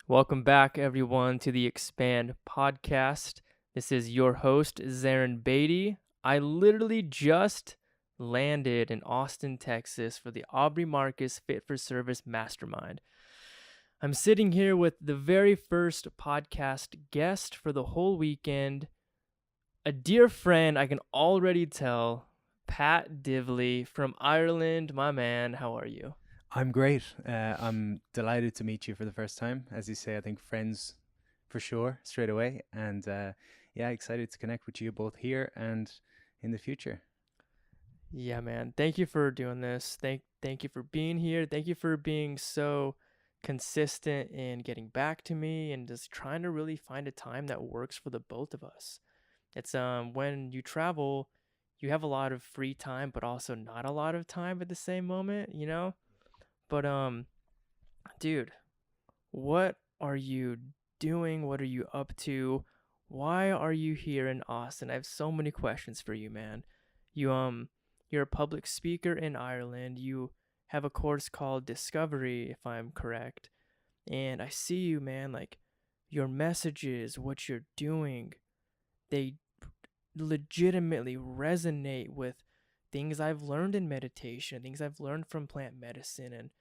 Welcome back, everyone, to the XPAND Podcast. This is your host, Zarin Beatty. I literally just landed in Austin, Texas for the Aubrey Marcus Fit for Service Mastermind. I'm sitting here with the very first podcast guest for the whole weekend, a dear friend, I can already tell, Pat Divilly from Ireland. My man, how are you? I'm great. I'm delighted to meet you for the first time. As you say, I think friends for sure straight away. And yeah, excited to connect with you both here and in the future. Yeah, man. Thank you for doing this. Thank you for being here. Thank you for being so consistent in getting back to me and just trying to really find a time that works for the both of us. It's when you travel, you have a lot of free time but also not a lot of time at the same moment, you know? But dude, what are you doing? What are you up to? Why are you here in Austin? I have so many questions for you, man. You're a public speaker in Ireland. You have a course called Discovery, if I'm correct. And I see you, man, like your messages, what you're doing, they legitimately resonate with things I've learned in meditation, things I've learned from plant medicine and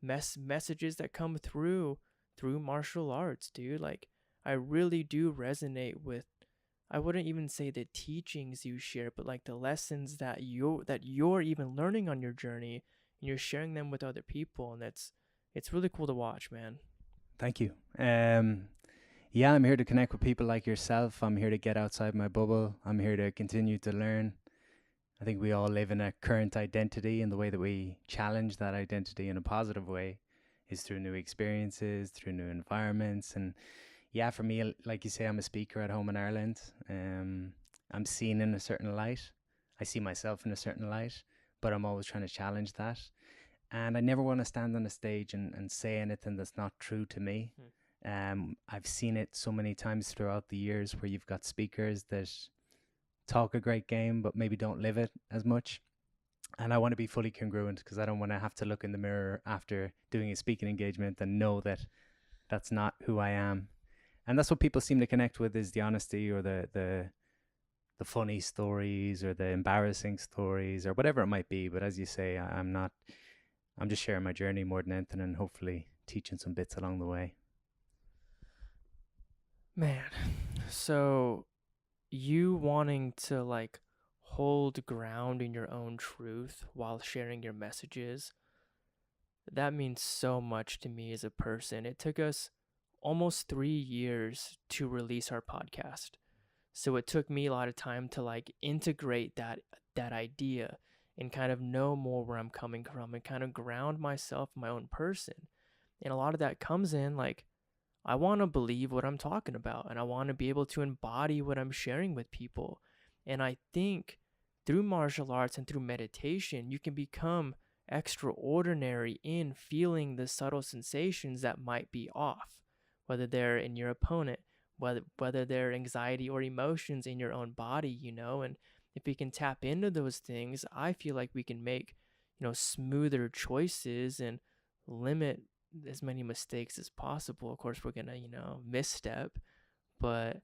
messages that come through martial arts, dude. Like I really do resonate with, I wouldn't even say the teachings you share, but like the lessons that you're even learning on your journey and you're sharing them with other people, and it's really cool to watch, man. Thank you. Yeah, I'm here to connect with people like yourself. I'm here to get outside my bubble. I'm here to continue to learn. I think we all live in a current identity, and the way that we challenge that identity in a positive way is through new experiences, through new environments. And yeah, for me, like you say, I'm a speaker at home in Ireland. I'm seen in a certain light. I see myself in a certain light, but I'm always trying to challenge that. And I never want to stand on a stage and say anything that's not true to me. I've seen it so many times throughout the years where you've got speakers that talk a great game, but maybe don't live it as much. And I want to be fully congruent because I don't want to have to look in the mirror after doing a speaking engagement and know that that's not who I am. And that's what people seem to connect with, is the honesty, or the funny stories, or the embarrassing stories, or whatever it might be. But as you say, I'm not. I'm just sharing my journey more than anything, and hopefully teaching some bits along the way. Man, so you wanting to like hold ground in your own truth while sharing your messages, that means so much to me as a person. It took us almost 3 years to release our podcast. So it took me a lot of time to like integrate that idea and kind of know more where I'm coming from and kind of ground myself in my own person. And a lot of that comes in like I want to believe what I'm talking about and I want to be able to embody what I'm sharing with people. And I think through martial arts and through meditation, you can become extraordinary in feeling the subtle sensations that might be off, whether they're in your opponent, whether they're anxiety or emotions in your own body, you know. And if we can tap into those things, I feel like we can make, smoother choices and limit as many mistakes as possible. Of course, we're gonna, misstep, but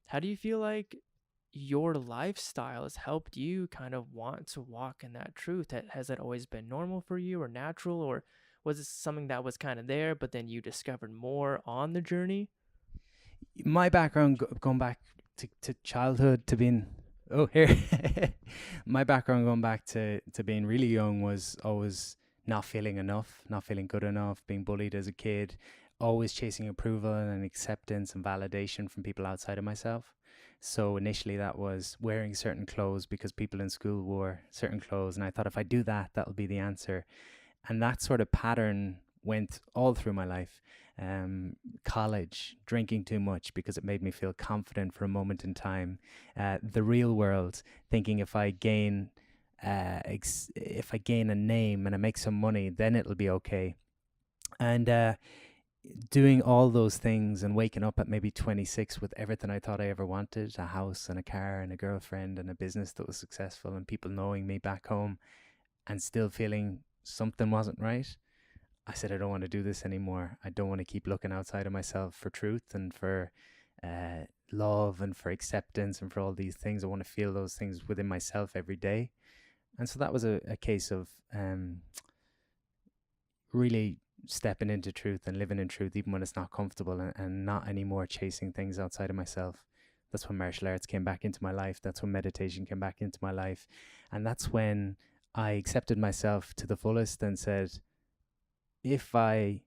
how do you feel like your lifestyle has helped you kind of want to walk in that truth? Has that always been normal for you or natural, or was it something that was kind of there, but then you discovered more on the journey? My background, going back to childhood, to being here, my background going back to being really young was always not feeling enough, not feeling good enough, being bullied as a kid, always chasing approval and acceptance and validation from people outside of myself. So initially that was wearing certain clothes because people in school wore certain clothes, and I thought if I do that, that'll be the answer. And that sort of pattern went all through my life. College, drinking too much because it made me feel confident for a moment in time. The real world, thinking if I gain if I gain a name and I make some money, then it'll be okay. And doing all those things and waking up at maybe 26 with everything I thought I ever wanted, a house and a car and a girlfriend and a business that was successful and people knowing me back home, and still feeling something wasn't right. I said, I don't want to do this anymore. I don't want to keep looking outside of myself for truth and for love and for acceptance and for all these things. I want to feel those things within myself every day. And so that was a case of really stepping into truth and living in truth, even when it's not comfortable, and not anymore chasing things outside of myself. That's when martial arts came back into my life. That's when meditation came back into my life. And that's when I accepted myself to the fullest and said, if I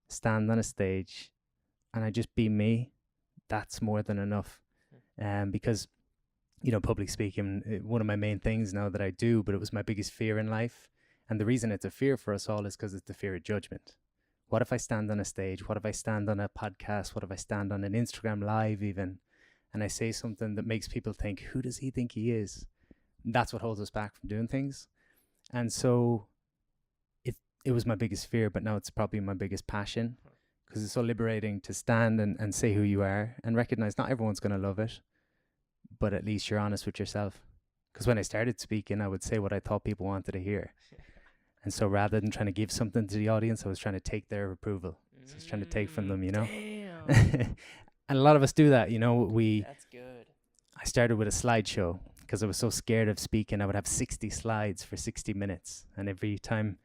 stand on a stage and I just be me, that's more than enough. Because, public speaking, one of my main things now that I do, but it was my biggest fear in life. And the reason it's a fear for us all is because it's the fear of judgment. What if I stand on a stage? What if I stand on a podcast? What if I stand on an Instagram live even? And I say something that makes people think, who does he think he is? That's what holds us back from doing things. And so it was my biggest fear, but now it's probably my biggest passion, because it's so liberating to stand and say who you are and recognize not everyone's going to love it, but at least you're honest with yourself. Because when I started speaking, I would say what I thought people wanted to hear. And so rather than trying to give something to the audience, I was trying to take their approval. So I was trying to take from them, Damn. And a lot of us do that, That's good. I started with a slideshow because I was so scared of speaking. I would have 60 slides for 60 minutes. And every time,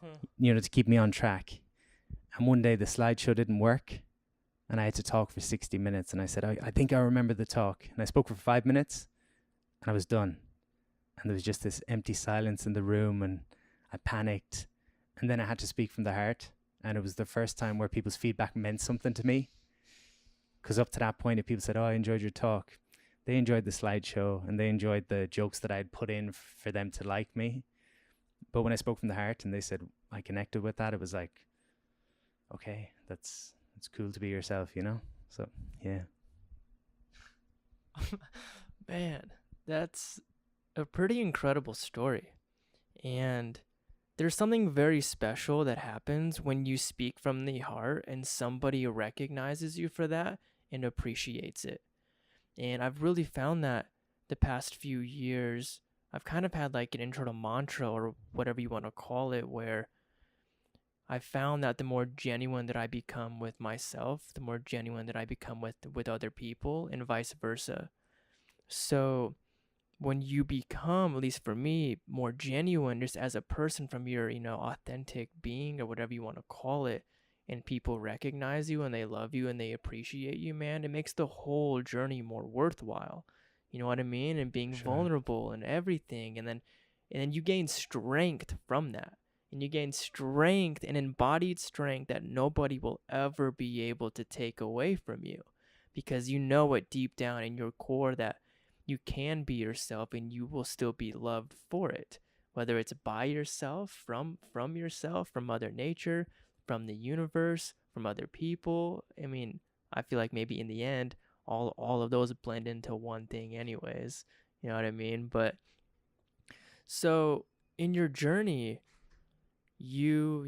to keep me on track. And one day the slideshow didn't work and I had to talk for 60 minutes. And I said, I think I remember the talk. And I spoke for 5 minutes and I was done. And there was just this empty silence in the room and I panicked. And then I had to speak from the heart. And it was the first time where people's feedback meant something to me. Because up to that point, if people said, I enjoyed your talk, they enjoyed the slideshow and they enjoyed the jokes that I'd put in for them to like me. But when I spoke from the heart and they said I connected with that, it was like, okay, it's cool to be yourself, So, yeah. Man, that's a pretty incredible story. And there's something very special that happens when you speak from the heart and somebody recognizes you for that and appreciates it. And I've really found that the past few years, I've kind of had like an internal mantra or whatever you want to call it, where I found that the more genuine that I become with myself, the more genuine that I become with other people, and vice versa. So when you become, at least for me, more genuine just as a person from your, authentic being or whatever you want to call it, and people recognize you and they love you and they appreciate you, man, it makes the whole journey more worthwhile. You know what I mean? And being vulnerable and everything. And then you gain strength from that. And you gain strength and embodied strength that nobody will ever be able to take away from you. Because you know it deep down in your core that you can be yourself and you will still be loved for it. Whether it's by yourself, from yourself, from Mother Nature, from the universe, from other people. I mean, I feel like maybe in the end, all of those blend into one thing anyways. You know what I mean? But so in your journey, you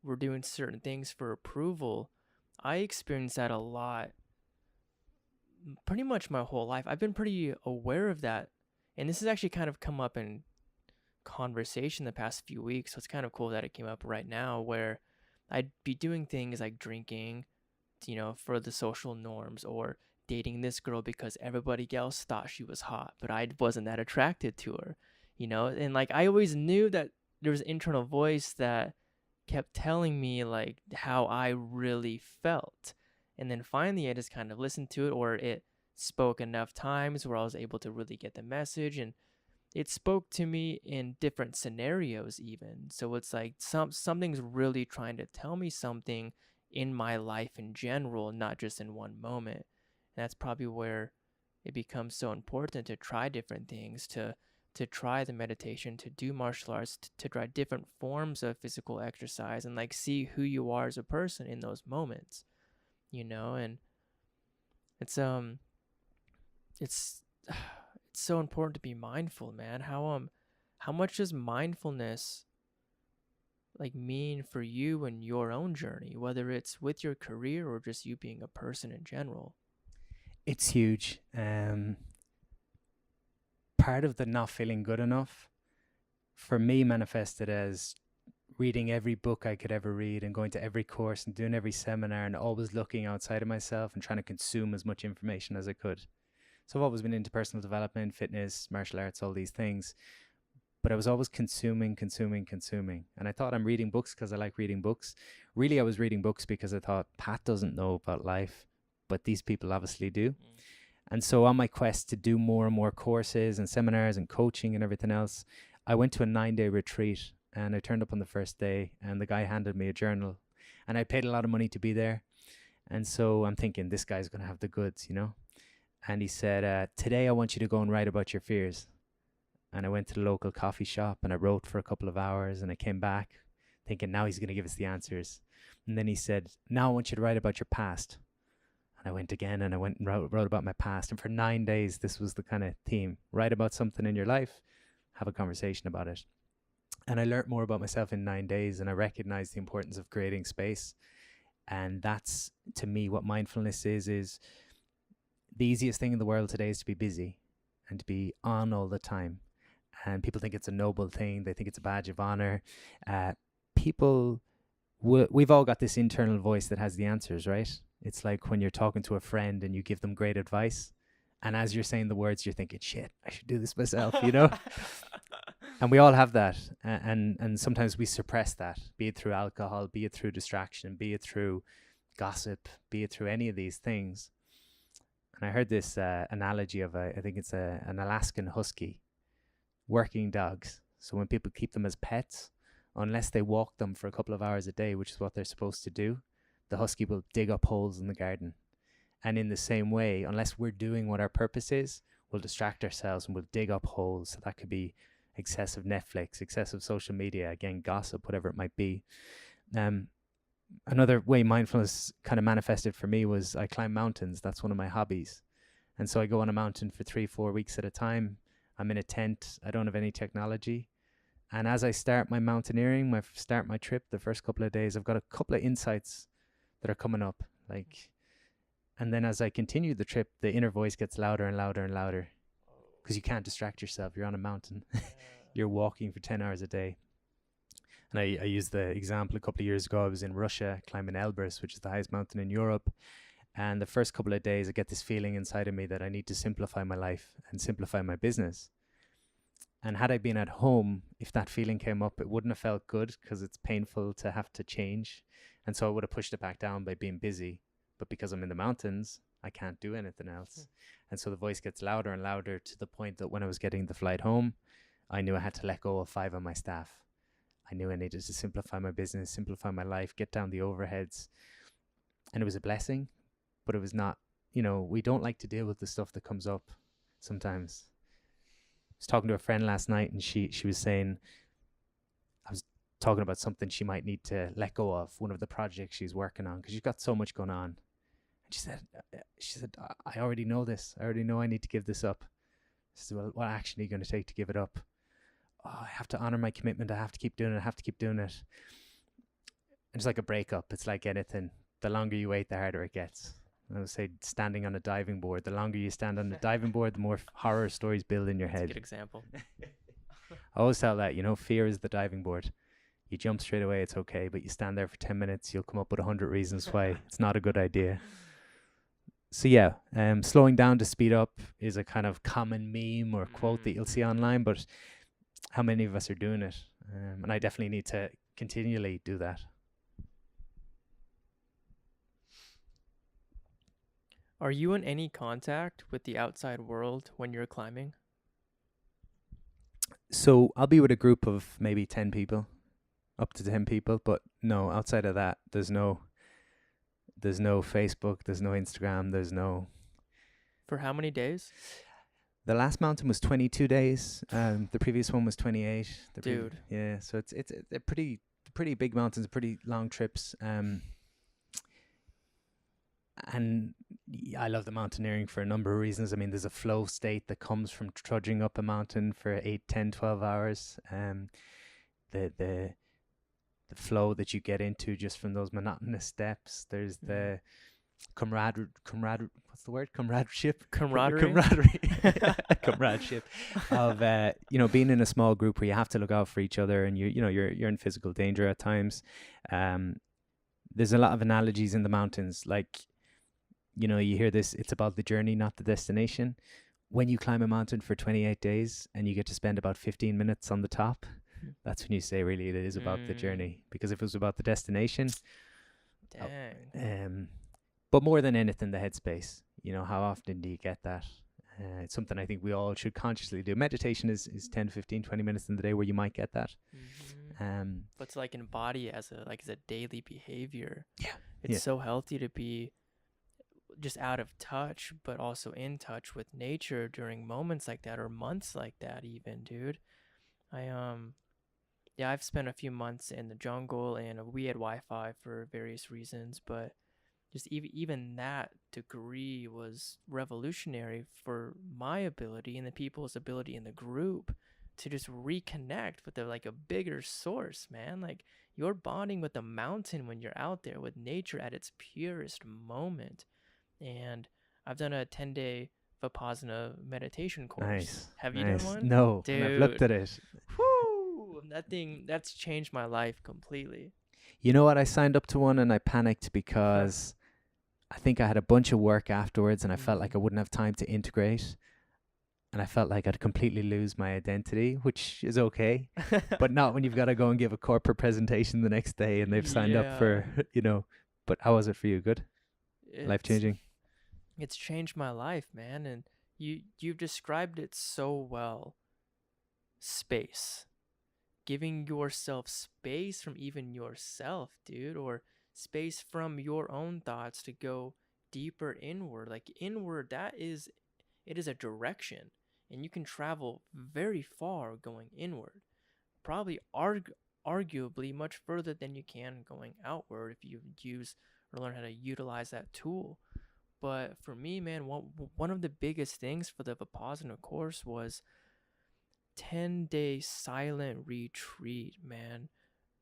were doing certain things for approval. I experienced that a lot, pretty much my whole life. I've been pretty aware of that. And this has actually kind of come up in conversation the past few weeks. So it's kind of cool that it came up right now, where I'd be doing things like drinking, for the social norms, or dating this girl because everybody else thought she was hot, but I wasn't that attracted to her, and like I always knew that there was an internal voice that kept telling me like how I really felt. And then finally I just kind of listened to it, or it spoke enough times where I was able to really get the message, and it spoke to me in different scenarios even. So it's like something's really trying to tell me something in my life in general, not just in one moment. And that's probably where it becomes so important to try different things, to try the meditation, to do martial arts, to try different forms of physical exercise, and like see who you are as a person in those moments, and it's so important to be mindful, man. How much does mindfulness like mean for you in your own journey, whether it's with your career or just you being a person in general? It's huge. Part of the not feeling good enough for me manifested as reading every book I could ever read and going to every course and doing every seminar and always looking outside of myself and trying to consume as much information as I could. So I've always been into personal development, fitness, martial arts, all these things. But I was always consuming. And I thought I'm reading books because I like reading books. Really, I was reading books because I thought Pat doesn't know about life, but these people obviously do. And so on my quest to do more and more courses and seminars and coaching and everything else, I went to a 9-day retreat, and I turned up on the first day, and the guy handed me a journal, and I paid a lot of money to be there. And so I'm thinking, this guy's going to have the goods, you know? And he said, today I want you to go and write about your fears. And I went to the local coffee shop and I wrote for a couple of hours, and I came back thinking, now he's going to give us the answers. And then he said, now I want you to write about your past. And I went again, and I went and wrote about my past. And for 9 days, this was the kind of theme. Write about something in your life, have a conversation about it. And I learned more about myself in 9 days, and I recognized the importance of creating space. And that's, to me, what mindfulness is the easiest thing in the world today is to be busy and to be on all the time. And people think it's a noble thing. They think it's a badge of honor. We've all got this internal voice that has the answers, right? It's like when you're talking to a friend and you give them great advice. And as you're saying the words, you're thinking, shit, I should do this myself, you know? And we all have that. And sometimes we suppress that, be it through alcohol, be it through distraction, be it through gossip, be it through any of these things. And I heard this analogy of, I think it's an Alaskan husky, working dogs. So when people keep them as pets, unless they walk them for a couple of hours a day, which is what they're supposed to do, the husky will dig up holes in the garden. And in the same way, unless we're doing what our purpose is, we'll distract ourselves and we'll dig up holes. So that could be excessive Netflix, excessive social media, again, gossip, whatever it might be. Another way mindfulness kind of manifested for me was I climb mountains. That's one of my hobbies. And so I go on a mountain for 3-4 weeks at a time. I'm in a tent. I don't have any technology. And as I start my mountaineering, start my trip, the first couple of days, I've got a couple of insights that are coming up. And then as I continue the trip, the inner voice gets louder and louder and louder because you can't distract yourself. You're on a mountain. You're walking for 10 hours a day. And I used the example a couple of years ago. I was in Russia climbing Elbrus, which is the highest mountain in Europe. And the first couple of days, I get this feeling inside of me that I need to simplify my life and simplify my business. And had I been at home, if that feeling came up, it wouldn't have felt good because it's painful to have to change. And so I would have pushed it back down by being busy. But because I'm in the mountains, I can't do anything else. And so the voice gets louder and louder to the point that when I was getting the flight home, I knew I had to let go of 5 of my staff. I knew I needed to simplify my business, simplify my life, get down the overheads. And it was a blessing, but it was not, we don't like to deal with the stuff that comes up sometimes. I was talking to a friend last night, and she was saying, I was talking about something she might need to let go of, one of the projects she's working on, because she's got so much going on. And she said, I already know this. I already know I need to give this up. I said, well, what action are you going to take to give it up? I have to honor my commitment. I have to keep doing it. I have to keep doing it. And it's like a breakup. It's like anything. The longer you wait, the harder it gets. I would say standing on a diving board. The longer you stand on the diving board, the more horror stories build in your head. That's a good example. I always tell that, fear is the diving board. You jump straight away, it's okay. But you stand there for 10 minutes, you'll come up with 100 reasons why it's not a good idea. So yeah, slowing down to speed up is a kind of common meme or quote that you'll see online, but how many of us are doing it? And I definitely need to continually do that. Are you in any contact with the outside world when you're climbing? So I'll be with a group of maybe 10 people, up to 10 people, but no, outside of that, there's no Facebook, there's no Instagram, there's no... For how many days? The last mountain was 22 days. The previous one was 28. Dude. Yeah, so it's they're pretty big mountains, pretty long trips. And I love the mountaineering for a number of reasons. I mean, there's a flow state that comes from trudging up a mountain for 8, 10, 12 hours. The flow that you get into just from those monotonous steps. There's the what's the word? Comradeship? Camaraderie. Camaraderie. Comradeship of, being in a small group where you have to look out for each other, and you're in physical danger at times. There's a lot of analogies in the mountains. Like, you hear this, it's about the journey, not the destination. When you climb a mountain for 28 days and you get to spend about 15 minutes on the top, that's when you say really it is about the journey. Because if it was about the destination, Dang. but more than anything, the headspace. How often do you get that? It's something I think we all should consciously do. Meditation is 10, 15, 20 minutes in the day where you might get that. But to like embody as a daily behavior. Yeah. It's so healthy to be just out of touch, but also in touch with nature during moments like that, or months like that even, dude. I've spent a few months in the jungle, and we had Wi-Fi for various reasons, but just even that degree was revolutionary for my ability and the people's ability in the group to just reconnect with a bigger source, man. Like, you're bonding with the mountain when you're out there with nature at its purest moment. And I've done a 10-day Vipassana meditation course. Nice. Have you done one? No, dude. I've looked at it. Whoo! That's changed my life completely. You know what? I signed up to one and I panicked because I think I had a bunch of work afterwards, and I felt like I wouldn't have time to integrate. And I felt like I'd completely lose my identity, which is okay, but not when you've got to go and give a corporate presentation the next day and they've signed up for, but how was it for you? Good? Life-changing? It's changed my life, man. And you've described it so well. Space. Giving yourself space from even yourself, dude, or space from your own thoughts to go deeper inward. Like, inward, it is a direction, and you can travel very far going inward, probably arguably much further than you can going outward if you use or learn how to utilize that tool. But for me, man, one of the biggest things for the Vipassana course was 10-day silent retreat, man.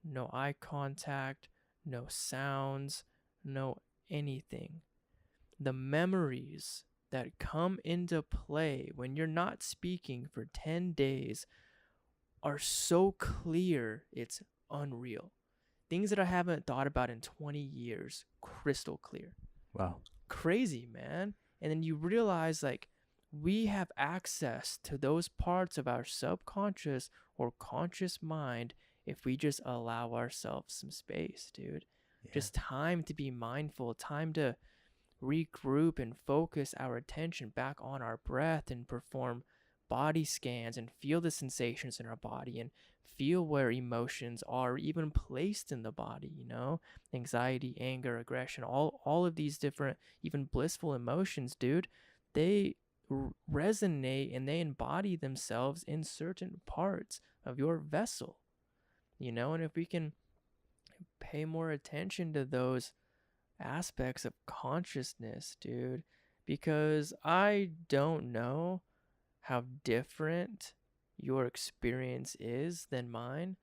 No eye contact, no sounds, no anything. The memories that come into play when you're not speaking for 10 days are so clear, it's unreal. Things that I haven't thought about in 20 years, crystal clear. Wow. Crazy, man. And then you realize, like, we have access to those parts of our subconscious or conscious mind if we just allow ourselves some space, dude. Yeah. Just time to be mindful, time to regroup and focus our attention back on our breath and perform body scans and feel the sensations in our body and feel where emotions are even placed in the body, anxiety, anger, aggression, all of these different, even blissful emotions, dude, they resonate and they embody themselves in certain parts of your vessel, and if we can pay more attention to those aspects of consciousness, dude, because I don't know how different your experience is than mine,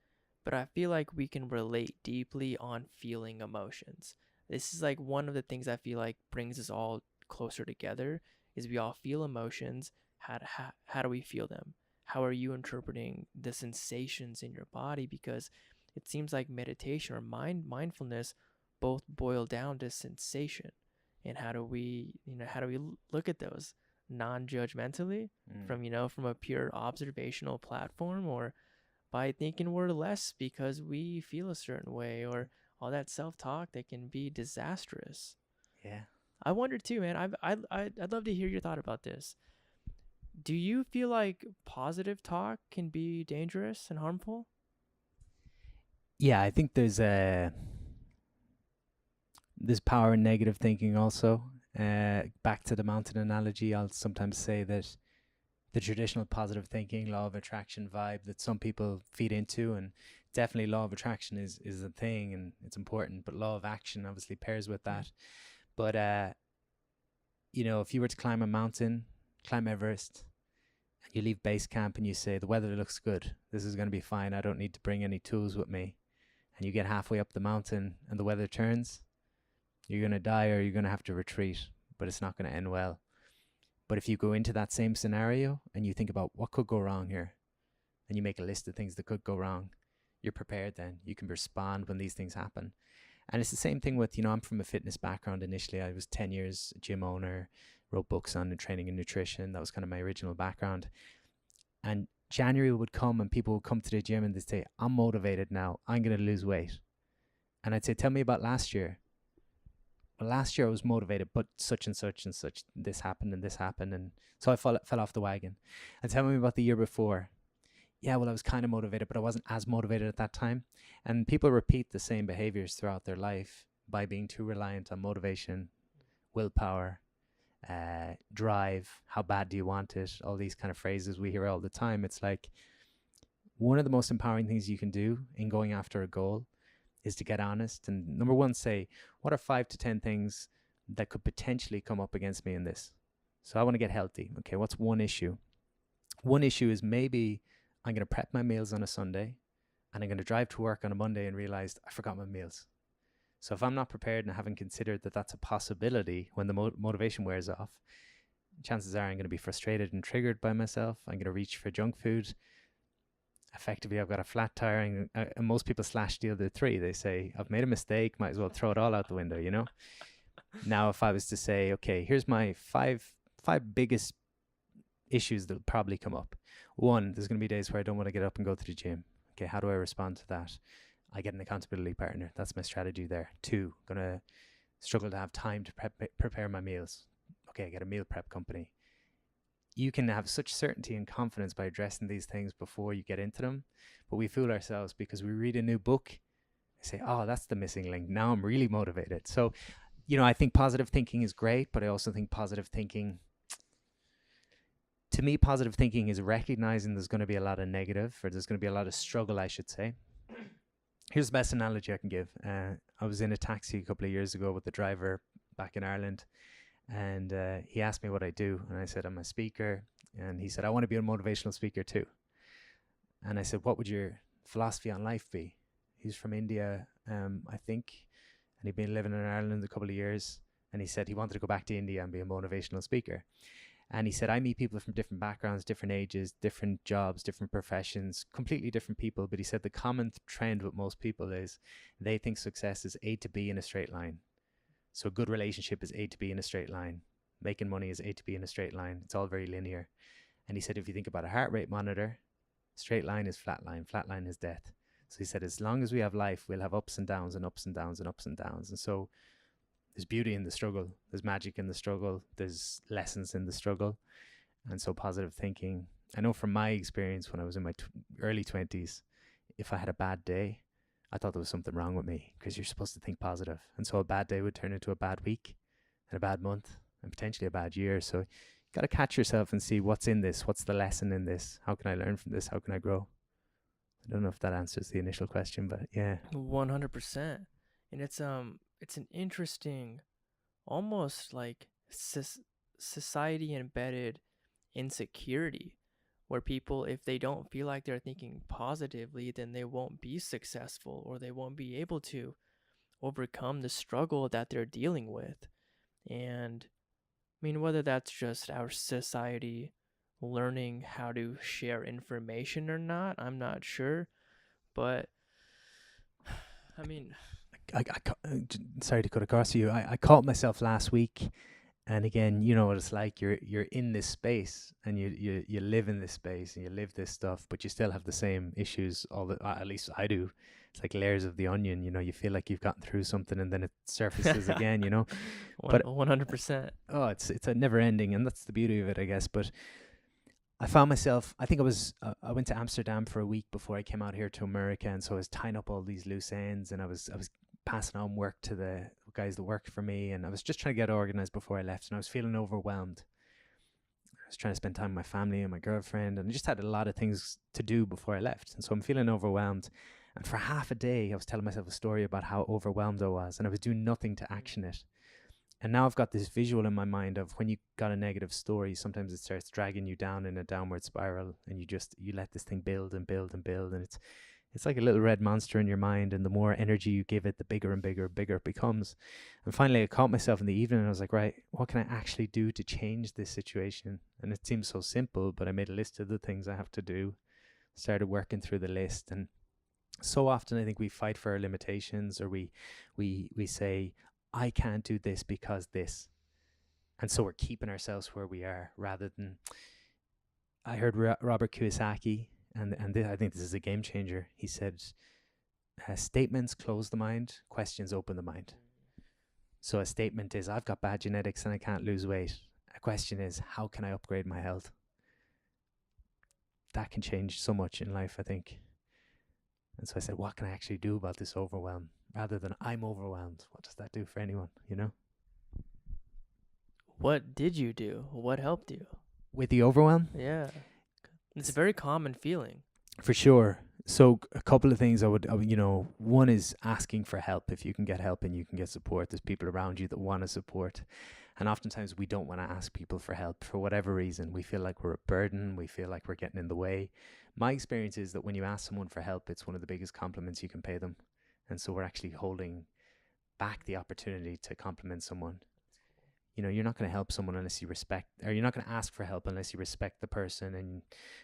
but I feel like we can relate deeply on feeling emotions. This is like one of the things I feel like brings us all closer together, is we all feel emotions. How do we feel them? How are you interpreting the sensations in your body? Because it seems like meditation or mindfulness both boil down to sensation. And how do we look at those non-judgmentally from a pure observational platform, or by thinking we're less because we feel a certain way, or all that self-talk that can be disastrous. Yeah. I wonder too, man. I'd love to hear your thought about this. Do you feel like positive talk can be dangerous and harmful? Yeah, I think there's power in negative thinking also. Back to the mountain analogy, I'll sometimes say that the traditional positive thinking, law of attraction vibe that some people feed into, and definitely law of attraction is a thing and it's important, but law of action obviously pairs with that. But, if you were to climb a mountain, climb Everest, and you leave base camp and you say, the weather looks good, this is going to be fine, I don't need to bring any tools with me, and you get halfway up the mountain and the weather turns, You're going to die or you're going to have to retreat, but it's not going to end well. But if you go into that same scenario and you think about what could go wrong here, and you make a list of things that could go wrong, you're prepared then. You can respond when these things happen. And it's the same thing with, I'm from a fitness background initially. I was 10 years a gym owner, wrote books on training and nutrition. That was kind of my original background. And January would come and people would come to the gym and they'd say, I'm motivated now. I'm going to lose weight. And I'd say, tell me about last year. Well, last year I was motivated, but such and such and such, this happened and this happened. And so I fell off the wagon. And tell me about the year before. Yeah, well, I was kind of motivated, but I wasn't as motivated at that time. And people repeat the same behaviors throughout their life by being too reliant on motivation, willpower, drive, how bad do you want it, all these kind of phrases we hear all the time. It's like one of the most empowering things you can do in going after a goal is to get honest. And number one, say, what are 5 to 10 things that could potentially come up against me in this? So I want to get healthy. Okay, what's one issue? One issue is maybe I'm going to prep my meals on a Sunday and I'm going to drive to work on a Monday and realize I forgot my meals. So if I'm not prepared and I haven't considered that that's a possibility when the motivation wears off, chances are I'm going to be frustrated and triggered by myself. I'm going to reach for junk food. Effectively, I've got a flat tire, and most people slash the other 3. They say, I've made a mistake, might as well throw it all out the window, Now, if I was to say, okay, here's my five biggest issues that will probably come up. 1, there's going to be days where I don't want to get up and go to the gym. Okay, how do I respond to that? I get an accountability partner. That's my strategy there. 2, going to struggle to have time to prepare my meals. Okay, I get a meal prep company. You can have such certainty and confidence by addressing these things before you get into them. But we fool ourselves because we read a new book. I say, oh, that's the missing link. Now I'm really motivated. So, I think positive thinking is great, but I also think positive thinking, to me, positive thinking is recognizing there's going to be a lot of negative, or there's going to be a lot of struggle, I should say. Here's the best analogy I can give. I was in a taxi a couple of years ago with the driver back in Ireland. And he asked me what I do. And I said, I'm a speaker. And he said, I want to be a motivational speaker too. And I said, what would your philosophy on life be? He's from India, I think. And he'd been living in Ireland a couple of years. And he said he wanted to go back to India and be a motivational speaker. And he said, I meet people from different backgrounds, different ages, different jobs, different professions, completely different people. But he said the common trend with most people is they think success is A to B in a straight line. So a good relationship is A to B in a straight line. Making money is A to B in a straight line. It's all very linear. And he said, if you think about a heart rate monitor, straight line is flat line is death. So he said, as long as we have life, we'll have ups and downs and ups and downs and ups and downs. And so there's beauty in the struggle. There's magic in the struggle. There's lessons in the struggle. And so positive thinking, I know from my experience when I was in my early 20s, if I had a bad day, I thought there was something wrong with me, because you're supposed to think positive. And so a bad day would turn into a bad week and a bad month and potentially a bad year. So you got to catch yourself and see what's in this. What's the lesson in this? How can I learn from this? How can I grow? I don't know if that answers the initial question, but yeah. 100%. And it's an interesting, almost like society embedded insecurity, where people, if they don't feel like they're thinking positively, then they won't be successful, or they won't be able to overcome the struggle that they're dealing with. And I mean, whether that's just our society learning how to share information or not, I'm not sure. But I mean, sorry to cut across you. I caught myself last week, and again, you know what it's like. You're in this space, and you live in this space, and you live this stuff, but you still have the same issues. At least I do. It's like layers of the onion. You feel like you've gotten through something, and then it surfaces again. But 100%. Oh, it's a never ending, and that's the beauty of it, I guess. But I found myself, I think I went to Amsterdam for a week before I came out here to America, and so I was tying up all these loose ends, and I was passing on work to the guys that worked for me, and I was just trying to get organized before I left, and I was feeling overwhelmed. I was trying to spend time with my family and my girlfriend, and I just had a lot of things to do before I left, and so I'm feeling overwhelmed. And for half a day, I was telling myself a story about how overwhelmed I was, and I was doing nothing to action it. And now I've got this visual in my mind of when you got a negative story, sometimes it starts dragging you down in a downward spiral, and you let this thing build and build and build, and It's like a little red monster in your mind, and the more energy you give it, the bigger and bigger and bigger it becomes. And finally, I caught myself in the evening, and I was like, right, what can I actually do to change this situation? And it seems so simple, but I made a list of the things I have to do, started working through the list. And so often I think we fight for our limitations, or we say, I can't do this because this. And so we're keeping ourselves where we are, rather than, I heard Robert Kiyosaki, and I think this is a game changer. He said, statements close the mind, questions open the mind. So a statement is, I've got bad genetics and I can't lose weight. A question is, how can I upgrade my health? That can change so much in life, I think. And so I said, what can I actually do about this overwhelm? Rather than, I'm overwhelmed. What does that do for anyone, you know? What did you do? What helped you? With the overwhelm? Yeah. It's a very common feeling. For sure. So a couple of things I would, one is asking for help. If you can get help and you can get support, there's people around you that want to support. And oftentimes we don't want to ask people for help for whatever reason. We feel like we're a burden. We feel like we're getting in the way. My experience is that when you ask someone for help, it's one of the biggest compliments you can pay them. And so we're actually holding back the opportunity to compliment someone. You're not going to help someone unless you respect, or you're not going to ask for help unless you respect the person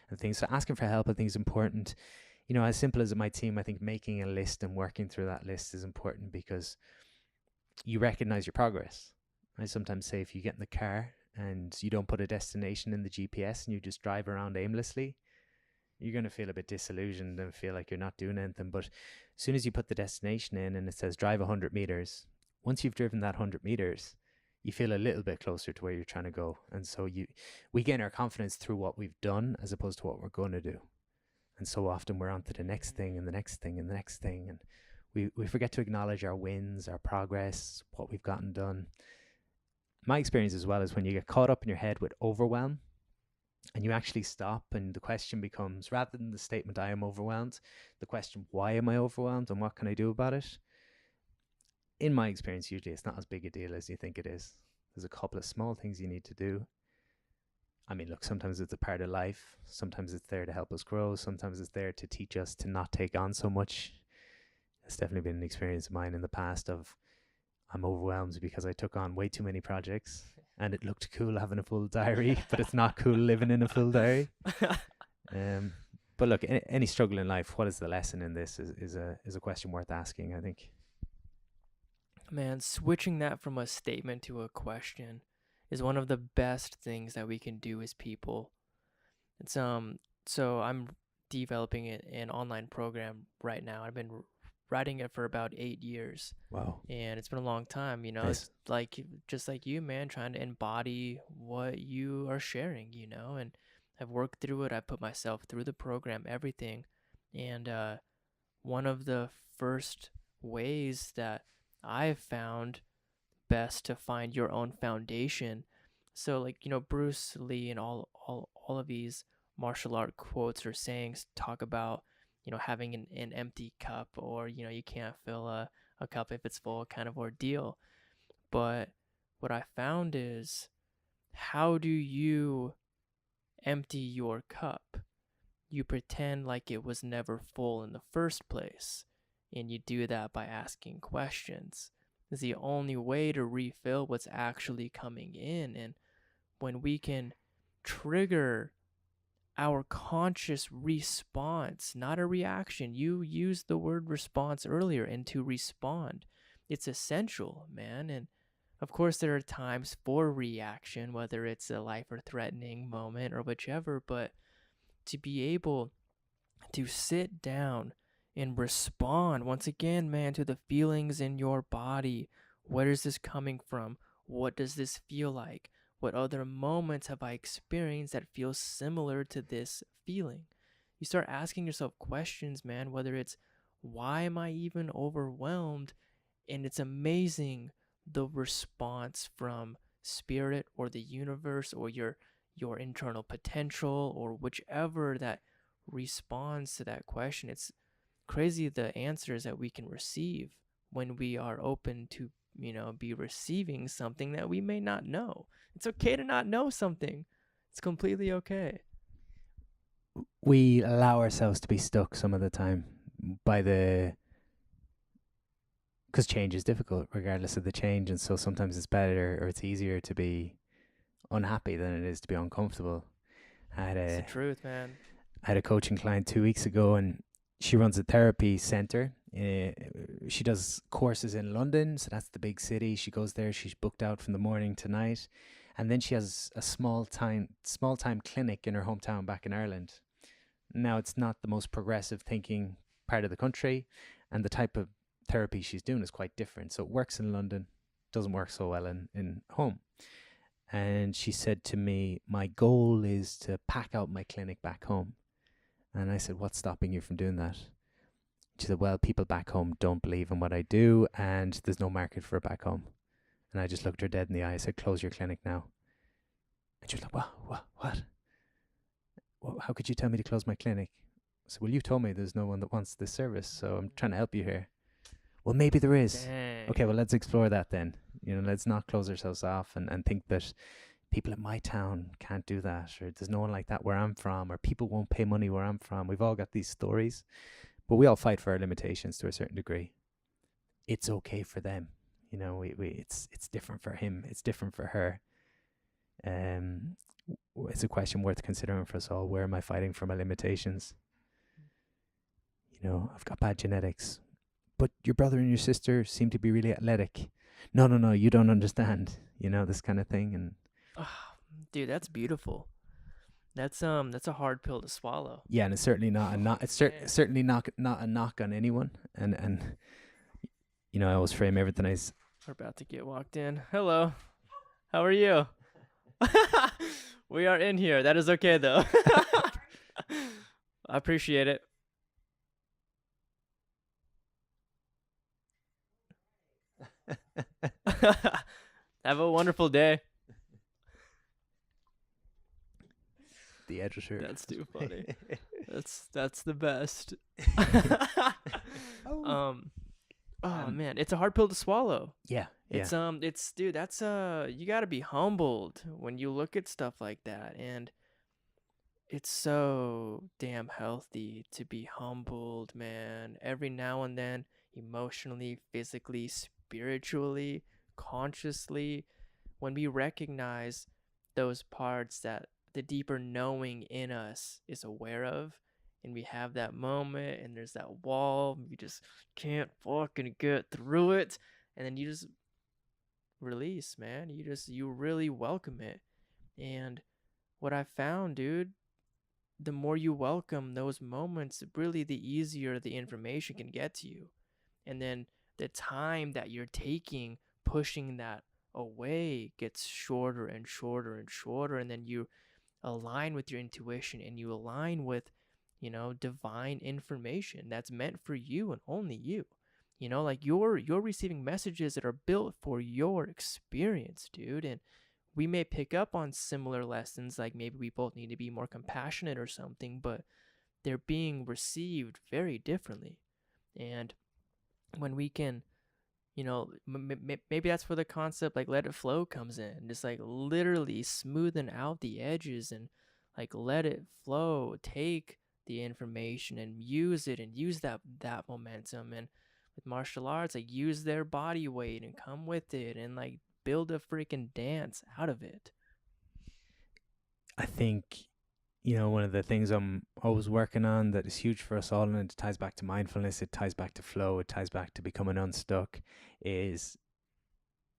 and things. So asking for help, I think, is important. As simple as it might seem, I think making a list and working through that list is important, because you recognize your progress. I sometimes say, if you get in the car and you don't put a destination in the GPS and you just drive around aimlessly, you're going to feel a bit disillusioned and feel like you're not doing anything. But as soon as you put the destination in and it says drive 100 meters, once you've driven that 100 meters, you feel a little bit closer to where you're trying to go. And so we gain our confidence through what we've done as opposed to what we're going to do. And so often we're on to the next thing and the next thing and the next thing. And we forget to acknowledge our wins, our progress, what we've gotten done. My experience as well is when you get caught up in your head with overwhelm and you actually stop, and the question becomes, rather than the statement, I am overwhelmed, the question, why am I overwhelmed and what can I do about it? In my experience, usually it's not as big a deal as you think it is. There's a couple of small things you need to do. I mean, look, sometimes it's a part of life. Sometimes it's there to help us grow. Sometimes it's there to teach us to not take on so much. It's definitely been an experience of mine in the past of, I'm overwhelmed because I took on way too many projects and it looked cool having a full diary, but it's not cool living in a full diary. But look, any struggle in life, what is the lesson in this is a question worth asking, I think. Man, switching that from a statement to a question is one of the best things that we can do as people. It's so I'm developing an online program right now. I've been writing it for about 8 years. Wow. And it's been a long time, Nice. It's like just like you, man, trying to embody what you are sharing, and I've worked through it. I put myself through the program, everything. And one of the first ways that I've found best to find your own foundation. So like, Bruce Lee and all of these martial art quotes or sayings talk about, having an empty cup, or, you can't fill a cup if it's full kind of ordeal. But what I found is, how do you empty your cup? You pretend like it was never full in the first place. And you do that by asking questions. It's the only way to refill what's actually coming in. And when we can trigger our conscious response, not a reaction. You used the word response earlier, and to respond, it's essential, man. And of course, there are times for reaction, whether it's a life or threatening moment or whichever, but to be able to sit down and respond once again, man, to the feelings in your body. Where is this coming from? What does this feel like? What other moments have I experienced that feel similar to this feeling? You start asking yourself questions, man, whether it's, why am I even overwhelmed? And it's amazing the response from spirit or the universe or your internal potential or whichever that responds to that question. It's crazy the answers that we can receive when we are open to, be receiving something that we may not know. It's okay to not know something. It's completely okay. We allow ourselves to be stuck some of the time. by the, because change is difficult regardless of the change, and so sometimes it's better or it's easier to be unhappy than it is to be uncomfortable. It's the truth, man. I had a coaching client 2 weeks ago, and she runs a therapy center. She does courses in London, so that's the big city. She goes there. She's booked out from the morning to night, and then she has a small time clinic in her hometown back in Ireland. Now, it's not the most progressive thinking part of the country, and the type of therapy she's doing is quite different. So it works in London, doesn't work so well in home. And she said to me, my goal is to pack out my clinic back home. And I said, what's stopping you from doing that? She said, well, people back home don't believe in what I do, and there's no market for it back home. And I just looked her dead in the eye. I said, close your clinic now. And she was like, what? How could you tell me to close my clinic? I said, well, you told me there's no one that wants this service, so I'm trying to help you here. Well, maybe there is. Dang. Okay, well, let's explore that then. Let's not close ourselves off and think that people in my town can't do that, or there's no one like that where I'm from, or people won't pay money where I'm from. We've all got these stories, but we all fight for our limitations to a certain degree. It's okay for them. It's different for him. It's different for her. It's a question worth considering for us all. Where am I fighting for my limitations? I've got bad genetics, but your brother and your sister seem to be really athletic. No, you don't understand. This kind of thing. And dude, that's beautiful. That's a hard pill to swallow. yeah, and it's certainly not certainly not a knock on anyone. And I always frame everything as, we're about to get walked in. Hello, how are you? We are in here. That is okay though. I appreciate it. Have a wonderful day. the editor. That's too funny. That's the best. Man, it's a hard pill to swallow. Yeah. It's dude, that's you got to be humbled when you look at stuff like that, and it's so damn healthy to be humbled, man. Every now and then, emotionally, physically, spiritually, consciously, when we recognize those parts that the deeper knowing in us is aware of, and we have that moment, and there's that wall, you just can't fucking get through it, and then you just release, man. You really welcome it. And what I found, dude, the more you welcome those moments, really the easier the information can get to you. And then the time that you're taking pushing that away gets shorter and shorter and shorter, and then you align with your intuition, and you align with divine information that's meant for you and only you. Like you're receiving messages that are built for your experience, dude. And we may pick up on similar lessons, like maybe we both need to be more compassionate or something, but they're being received very differently. And when we can, maybe that's where the concept like let it flow comes in, just like literally smoothing out the edges and like let it flow, take the information and use it, and use that momentum. And with martial arts, like use their body weight and come with it, and like build a freaking dance out of it. I think, one of the things I'm always working on that is huge for us all, and it ties back to mindfulness, it ties back to flow, it ties back to becoming unstuck, is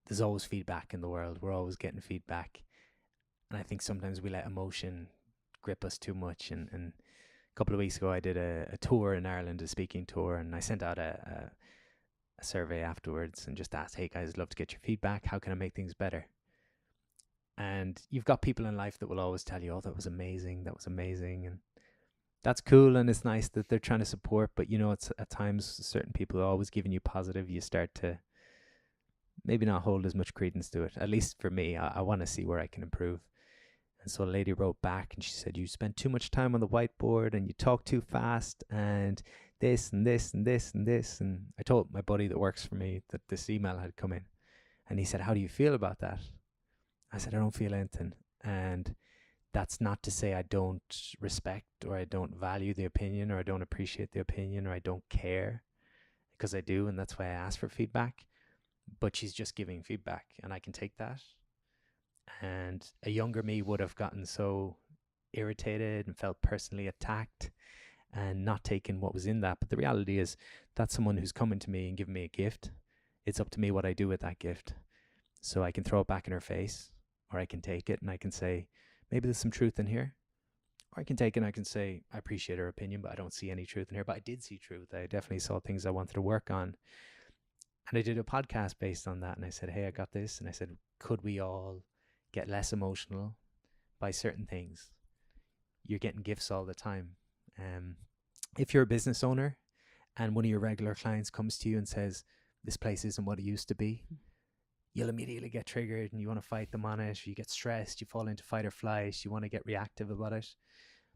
there's always feedback in the world. We're always getting feedback. And I think sometimes we let emotion grip us too much. And a couple of weeks ago, I did a tour in Ireland, a speaking tour, and I sent out a survey afterwards and just asked, hey guys, I'd love to get your feedback. How can I make things better? And you've got people in life that will always tell you, oh, that was amazing. And that's cool, and it's nice that they're trying to support. But, it's at times certain people are always giving you positive. You start to maybe not hold as much credence to it. At least for me, I want to see where I can improve. And so a lady wrote back and she said, you spend too much time on the whiteboard and you talk too fast and this and this and this and this. And I told my buddy that works for me that this email had come in. And he said, how do you feel about that? I said, I don't feel anything. And That's not to say I don't respect or I don't value the opinion or I don't appreciate the opinion or I don't care, because I do, and that's why I ask for feedback. But she's just giving feedback, and I can take that. And a younger me would have gotten so irritated and felt personally attacked and not taking what was in that. But the reality is, that's someone who's coming to me and giving me a gift. It's up to me what I do with that gift. So I can throw it back in her face, or I can take it and I can say, maybe there's some truth in here. Or I can take it and I can say, I appreciate her opinion, but I don't see any truth in here. But I did see truth. I definitely saw things I wanted to work on. And I did a podcast based on that. And I said, hey, I got this. And I said, could we all get less emotional by certain things? You're getting gifts all the time. If you're a business owner and one of your regular clients comes to you and says, this place isn't what it used to be, you'll immediately get triggered and you want to fight them on it. You get stressed, you fall into fight or flight, you want to get reactive about it.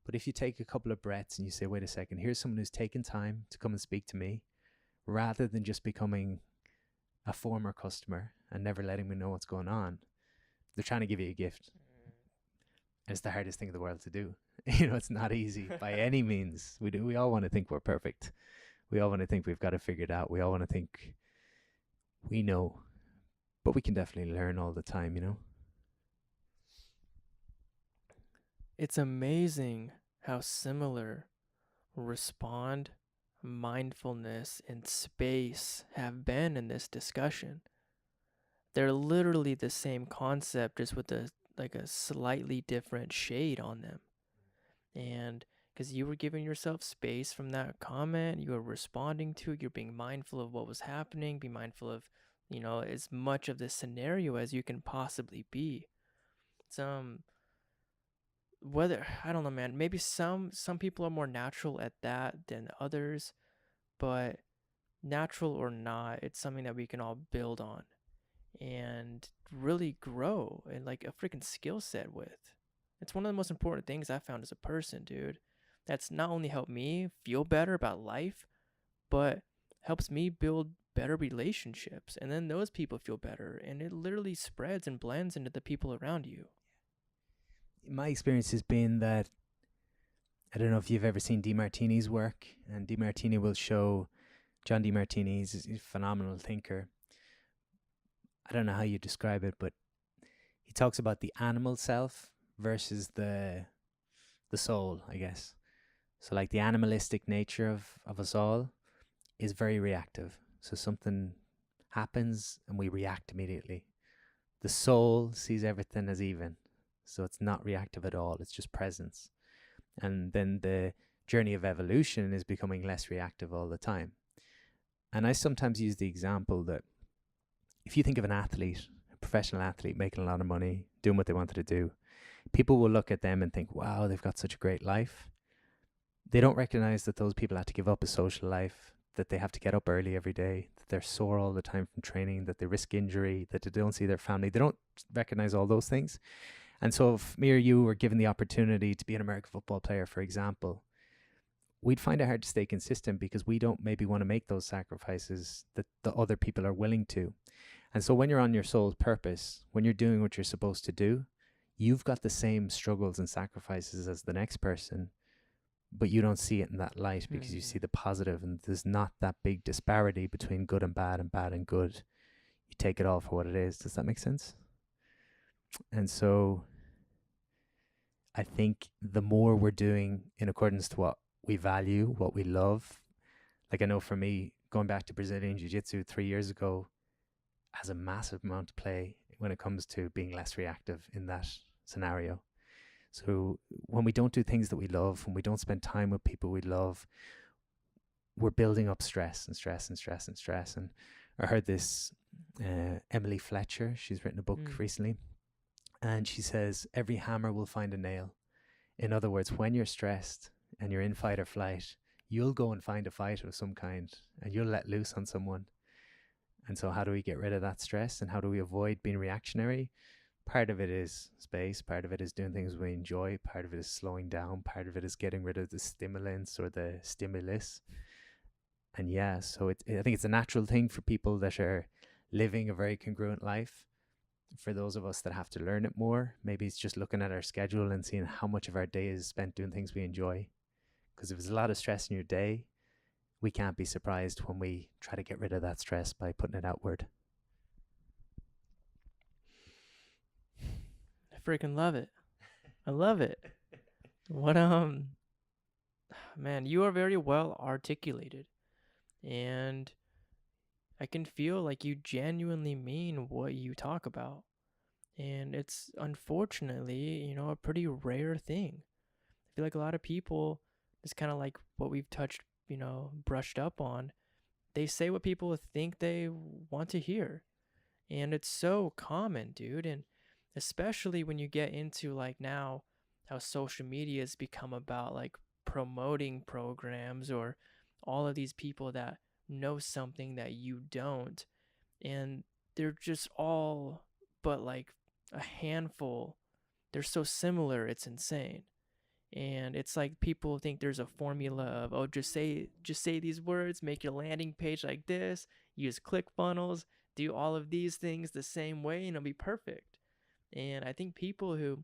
But if you take a couple of breaths and you say, wait a second, here's someone who's taken time to come and speak to me, rather than just becoming a former customer and never letting me know what's going on, they're trying to give you a gift. And it's the hardest thing in the world to do. It's not easy by any means. We all want to think we're perfect. We all want to think we've got it figured out. We all want to think we know. But we can definitely learn all the time. It's amazing how similar respond, mindfulness, and space have been in this discussion. They're literally the same concept, just with a slightly different shade on them. And because you were giving yourself space from that comment, you were responding to it, you're being mindful of what was happening, be mindful of, as much of the scenario as you can possibly be. Whether, I don't know, man, maybe some people are more natural at that than others, but natural or not, it's something that we can all build on and really grow and like a freaking skill set with. It's one of the most important things I found as a person, dude. That's not only helped me feel better about life, but helps me build better relationships. And then those people feel better. And it literally spreads and blends into the people around you. My experience has been that, I don't know if you've ever seen DeMartini's work, and DeMartini will show, John DeMartini is a phenomenal thinker. I don't know how you describe it, but he talks about the animal self versus the soul, I guess. So like the animalistic nature of us all is very reactive. So something happens and we react immediately. The soul sees everything as even. So it's not reactive at all. It's just presence. And then the journey of evolution is becoming less reactive all the time. And I sometimes use the example that if you think of an athlete, a professional athlete making a lot of money, doing what they wanted to do, people will look at them and think, wow, they've got such a great life. They don't recognize that those people have to give up a social life, that they have to get up early every day, that they're sore all the time from training, that they risk injury, that they don't see their family. They don't recognize all those things. And so if me or you were given the opportunity to be an American football player, for example, we'd find it hard to stay consistent because we don't maybe want to make those sacrifices that the other people are willing to. And so when you're on your soul's purpose, when you're doing what you're supposed to do, you've got the same struggles and sacrifices as the next person, but you don't see it in that light because you see the positive, and there's not that big disparity between good and bad and good. You take it all for what it is. Does that make sense? And so I think the more we're doing in accordance to what we value, what we love, like I know for me, going back to Brazilian Jiu-Jitsu 3 years ago has a massive amount to play when it comes to being less reactive in that scenario. So when we don't do things that we love, when we don't spend time with people we love, we're building up stress and stress and stress and stress. And I heard this, Emily Fletcher, she's written a book recently, and she says, every hammer will find a nail. In other words, when you're stressed and you're in fight or flight, you'll go and find a fight of some kind and you'll let loose on someone. And so how do we get rid of that stress, and how do we avoid being reactionary? Part of it is space, part of it is doing things we enjoy, part of it is slowing down, part of it is getting rid of the stimulants or the stimulus. And yeah, so I think it's a natural thing for people that are living a very congruent life for those of us that have to learn it more, maybe it's just looking at our schedule and seeing how much of our day is spent doing things we enjoy. Because if there's a lot of stress in your day, we can't be surprised when we try to get rid of that stress by putting it outward. I freaking love it. I love it. What man, you are very well articulated, and I can feel like you genuinely mean what you talk about. And it's unfortunately, a pretty rare thing. I feel like a lot of people, it's kind of like what we've touched, brushed up on. They say what people think they want to hear. And it's so common, dude. And especially when you get into like now how social media has become about like promoting programs or all of these people that know something that you don't. And they're just all but like a handful. They're so similar, it's insane. And it's like people think there's a formula of, oh, just say these words, make your landing page like this, use ClickFunnels, do all of these things the same way, and it'll be perfect. And I think people who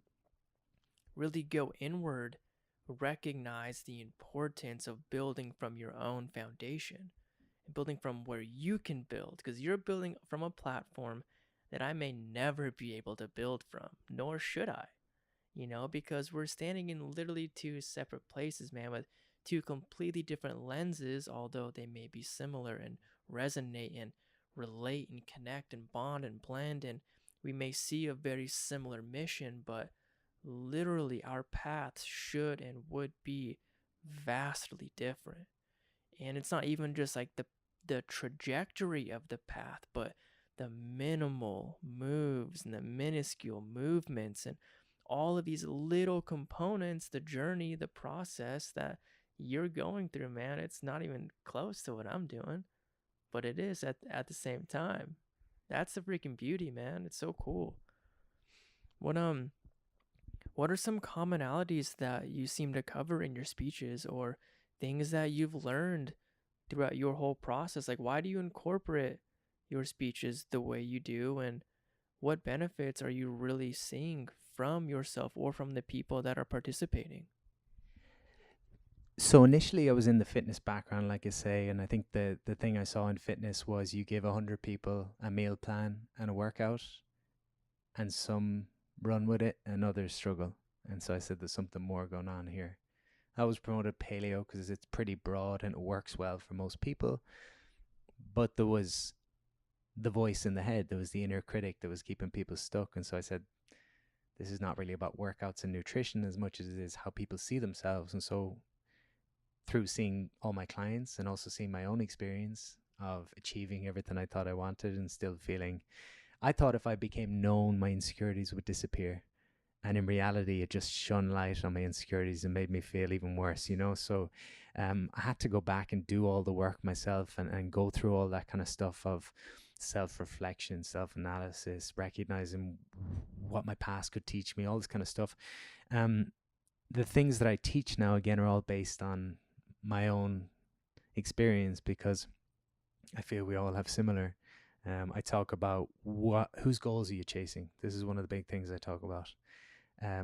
really go inward recognize the importance of building from your own foundation and building from where you can build, because you're building from a platform that I may never be able to build from, nor should I, because we're standing in literally two separate places, man, with two completely different lenses, although they may be similar and resonate and relate and connect and bond and blend, and we may see a very similar mission, but literally our paths should and would be vastly different. And it's not even just like the trajectory of the path, but the minimal moves and the minuscule movements and all of these little components, the journey, the process that you're going through, man. It's not even close to what I'm doing, but it is at the same time. That's the freaking beauty, man. It's so cool. What are some commonalities that you seem to cover in your speeches, or things that you've learned throughout your whole process? Like, why do you incorporate your speeches the way you do, and what benefits are you really seeing from yourself or from the people that are participating? So initially I was in the fitness background, like I say, and I think the thing I saw in fitness was you give 100 people a meal plan and a workout, and some run with it and others struggle. And so I said there's something more going on here. I was promoted paleo because it's pretty broad and it works well for most people. But there was the voice in the head, there was the inner critic that was keeping people stuck. And so I said, this is not really about workouts and nutrition as much as it is how people see themselves. And so through seeing all my clients and also seeing my own experience of achieving everything I thought I wanted and still feeling, I thought if I became known, my insecurities would disappear. And in reality, it just shone light on my insecurities and made me feel even worse, So I had to go back and do all the work myself and go through all that kind of stuff of self-reflection, self-analysis, recognizing what my past could teach me, all this kind of stuff. The things that I teach now, again, are all based on my own experience, because I feel we all have similar. I talk about whose goals are you chasing? This is one of the big things I talk about.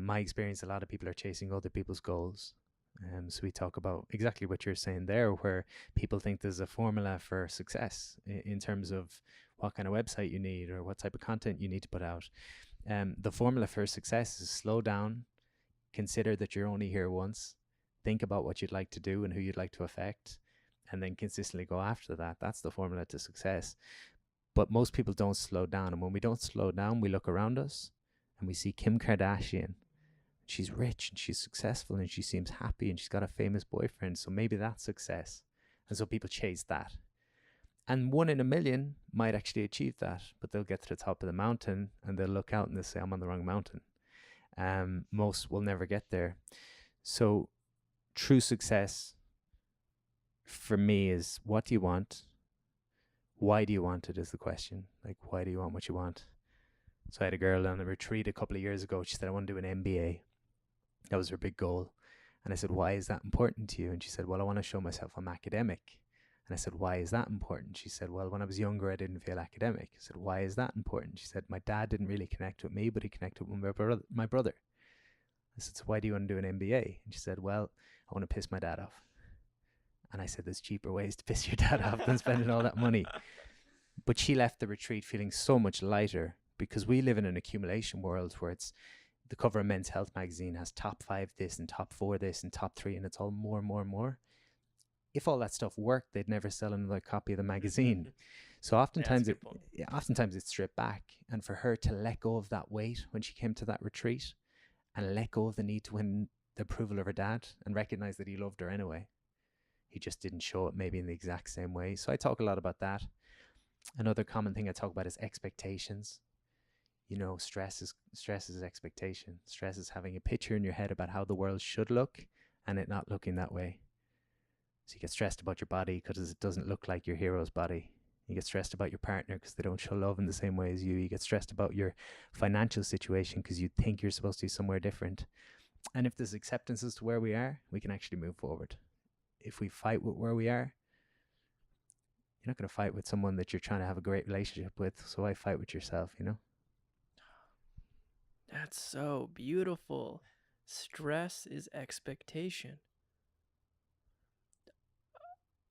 My experience, a lot of people are chasing other people's goals. So we talk about exactly what you're saying there, where people think there's a formula for success in terms of what kind of website you need or what type of content you need to put out. The formula for success is slow down, consider that you're only here once, think about what you'd like to do and who you'd like to affect, and then consistently go after that. That's the formula to success. But most people don't slow down. And when we don't slow down, we look around us and we see Kim Kardashian. She's rich and she's successful and she seems happy and she's got a famous boyfriend. So maybe that's success. And so people chase that. And 1 in a million might actually achieve that, but they'll get to the top of the mountain and they'll look out and they'll say, I'm on the wrong mountain. Most will never get there. So true success for me is, what do you want? Why do you want it is the question. Like, why do you want what you want? So I had a girl on a retreat a couple of years ago. She said, I want to do an MBA. That was her big goal. And I said, why is that important to you? And she said, well, I want to show myself I'm academic. And I said, why is that important? She said, well, when I was younger, I didn't feel academic. I said, why is that important? She said, my dad didn't really connect with me, but he connected with my brother. I said, so why do you want to do an MBA? And she said, well, I want to piss my dad off. And I said, there's cheaper ways to piss your dad off than spending all that money. But she left the retreat feeling so much lighter, because we live in an accumulation world where it's the cover of Men's Health magazine has top 5 this and top 4 this and top 3, and it's all more and more and more. If all that stuff worked, they'd never sell another copy of the magazine. So oftentimes it's stripped back. And for her to let go of that weight when she came to that retreat, and let go of the need to win the approval of her dad, and recognize that he loved her anyway. He just didn't show it maybe in the exact same way. So I talk a lot about that. Another common thing I talk about is expectations. Stress is expectation. Stress is having a picture in your head about how the world should look and it not looking that way. So you get stressed about your body because it doesn't look like your hero's body. You get stressed about your partner because they don't show love in the same way as you. You get stressed about your financial situation because you think you're supposed to be somewhere different. And if there's acceptance as to where we are, we can actually move forward. If we fight with where we are, you're not going to fight with someone that you're trying to have a great relationship with. So why fight with yourself, That's so beautiful. Stress is expectation.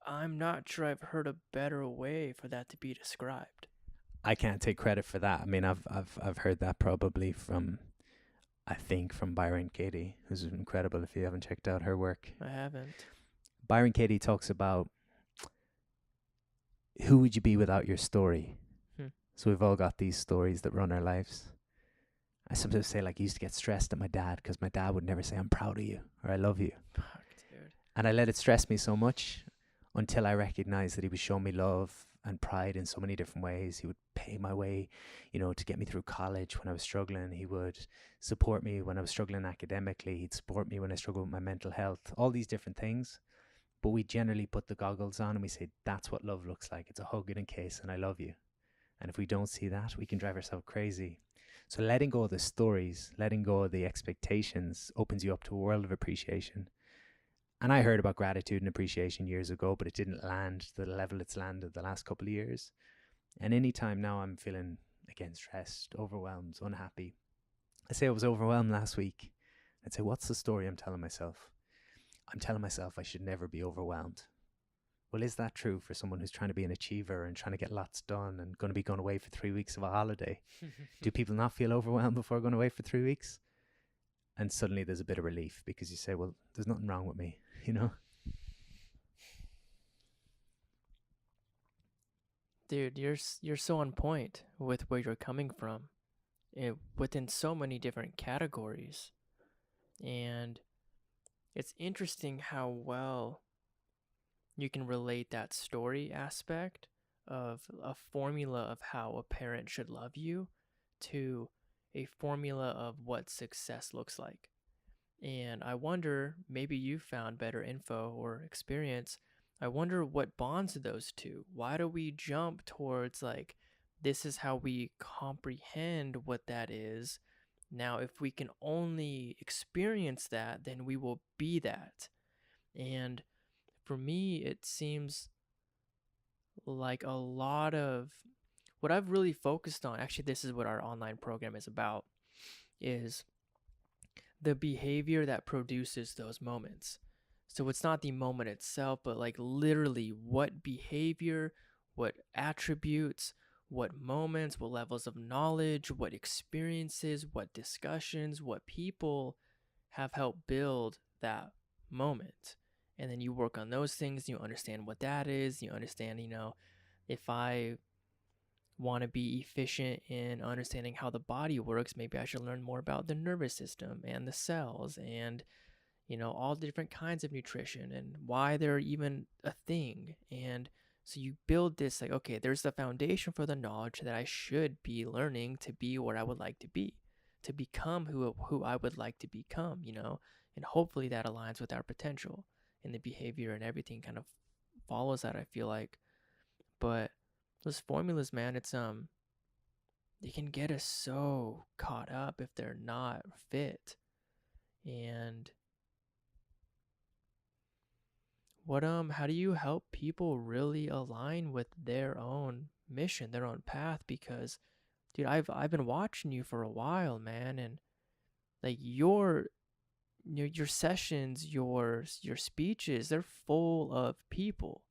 I'm not sure I've heard a better way for that to be described. I can't take credit for that. I mean, I've heard that probably from Byron Katie, who's incredible. If you haven't checked out her work, I haven't. Byron Katie talks about who would you be without your story. So we've all got these stories that run our lives. I sometimes say, like, I used to get stressed at my dad because my dad would never say, I'm proud of you or I love you. Fuck, dude. And I let it stress me so much until I recognized that he was showing me love and pride in so many different ways. He would pay my way, to get me through college when I was struggling. He would support me when I was struggling academically. He'd support me when I struggled with my mental health, all these different things. But we generally put the goggles on and we say, that's what love looks like. It's a hug in a kiss and I love you. And if we don't see that, we can drive ourselves crazy. So letting go of the stories, letting go of the expectations opens you up to a world of appreciation. And I heard about gratitude and appreciation years ago, but it didn't land to the level it's landed the last couple of years. And anytime now I'm feeling, again, stressed, overwhelmed, unhappy. I say I was overwhelmed last week. I'd say, what's the story I'm telling myself? I'm telling myself I should never be overwhelmed. Well, is that true for someone who's trying to be an achiever and trying to get lots done and going to be going away for 3 weeks of a holiday? Do people not feel overwhelmed before going away for 3 weeks? And suddenly there's a bit of relief because you say, well, there's nothing wrong with me, Dude, you're so on point with where you're coming from, within so many different categories. And it's interesting how well you can relate that story aspect of a formula of how a parent should love you to a formula of what success looks like. And I wonder, maybe you found better info or experience. I wonder what bonds those two. Why do we jump towards, like, this is how we comprehend what that is? Now, if we can only experience that, then we will be that. And for me, it seems like a lot of what I've really focused on, actually, this is what our online program is about, is the behavior that produces those moments. So it's not the moment itself, but like literally what behavior, what attributes, what moments, what levels of knowledge, what experiences, what discussions, what people have helped build that moment. And then you work on those things, you understand what that is, you understand, if I want to be efficient in understanding how the body works, maybe I should learn more about the nervous system and the cells and, all the different kinds of nutrition and why they're even a thing. And so you build this, like, okay, there's the foundation for the knowledge that I should be learning to be where I would like to be, to become who I would like to become, and hopefully that aligns with our potential, and the behavior and everything kind of follows that, I feel like. But those formulas, man, it's they can get us so caught up if they're not fit. And how do you help people really align with their own mission, their own path? Because, dude, I've been watching you for a while, man, and like your sessions, your speeches, they're full of people.